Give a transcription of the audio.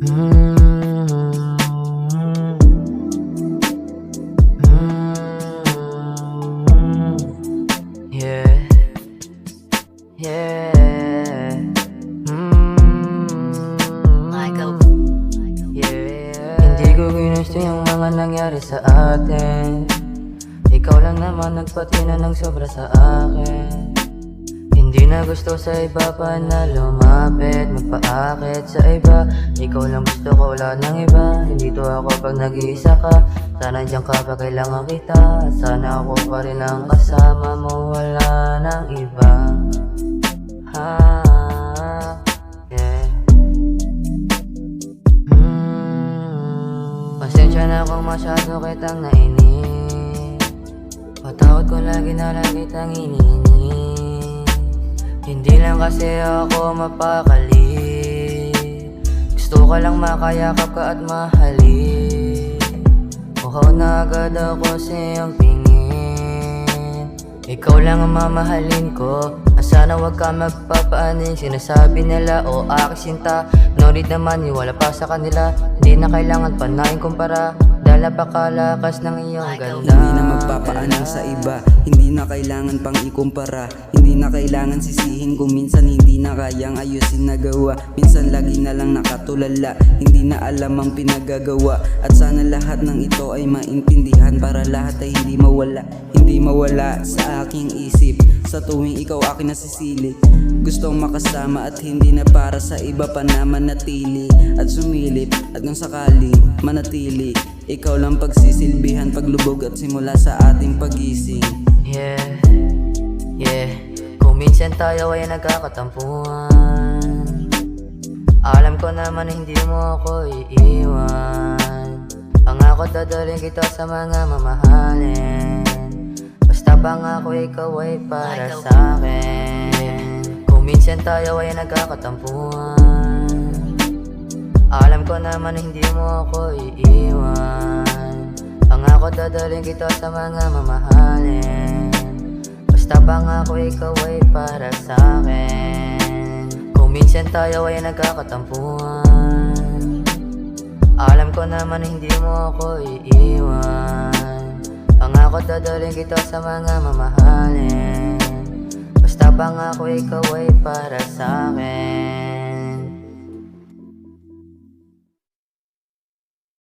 Mm, yeah, yeah. Michael. Yeah. Hindi ko ginusto yung mga nangyari sa atin. Ikaw lang naman nagpatina ng sobra sa akin. Hindi na gusto sa iba pa na lumapit, magpaakit sa iba. Ikaw lang gusto ko, wala nang iba. Nandito ako pag nag-iisa ka. Sana diyan ka pa kailangan kita. Sana ako pa rin ang kasama mo, wala nang iba. Yeah. Pasensya na kung masyado kitang nainis. Patawad ko lagi na lang kitang iniinis. Hindi lang kasi ako mapakali. Gusto ka lang makayakap ka at mahalin. Uhaw na agad ako sa iyong tingin. Ikaw lang ang mamahalin ko. Sana wag ka magpapaanin. Sinasabi nila o aking sinta. No need naman, wala pa sa kanila. Hindi na kailangan pa na kumpara. Dahil napakalakas ng iyong ganda. Hindi na magpapaanin sa iba. Hindi na kailangan pang ikumpara. Hindi na kailangan sisihin kung minsan hindi na kayang ayusin na gawa. Minsan lagi na lang nakatulala. Hindi na alam ang pinagagawa. At sana lahat ng ito ay maintindihan, para lahat ay hindi mawala. Hindi mawala sa aking isip sa tuwing ikaw akin nasisilip. Gustong makasama at hindi na para sa iba pa na manatili at sumilip. At kung sakali manatili, ikaw lang pagsisilbihan, paglubog at simula sa ating pagising. Yeah, yeah. Kung minsan tayo ay nagkakatampuhan, alam ko naman hindi mo ako iiwan. Pangako dadalhin kita sa mga mamahalin. Basta pangako ikaw ay para sa akin. Kung minsan tayo ay nagkakatampuhan, alam ko naman hindi mo ako iiwan. Pangako dadalhin kita sa mga mamahalin. Basta pangako ikaw ay para sa akin. Kung minsan tayo ay nagkakatampuhan, alam ko naman hindi mo ako iiwan. Pangako dadalhin kita sa mga mamahalin. Basta pangako ikaw ay para sa akin.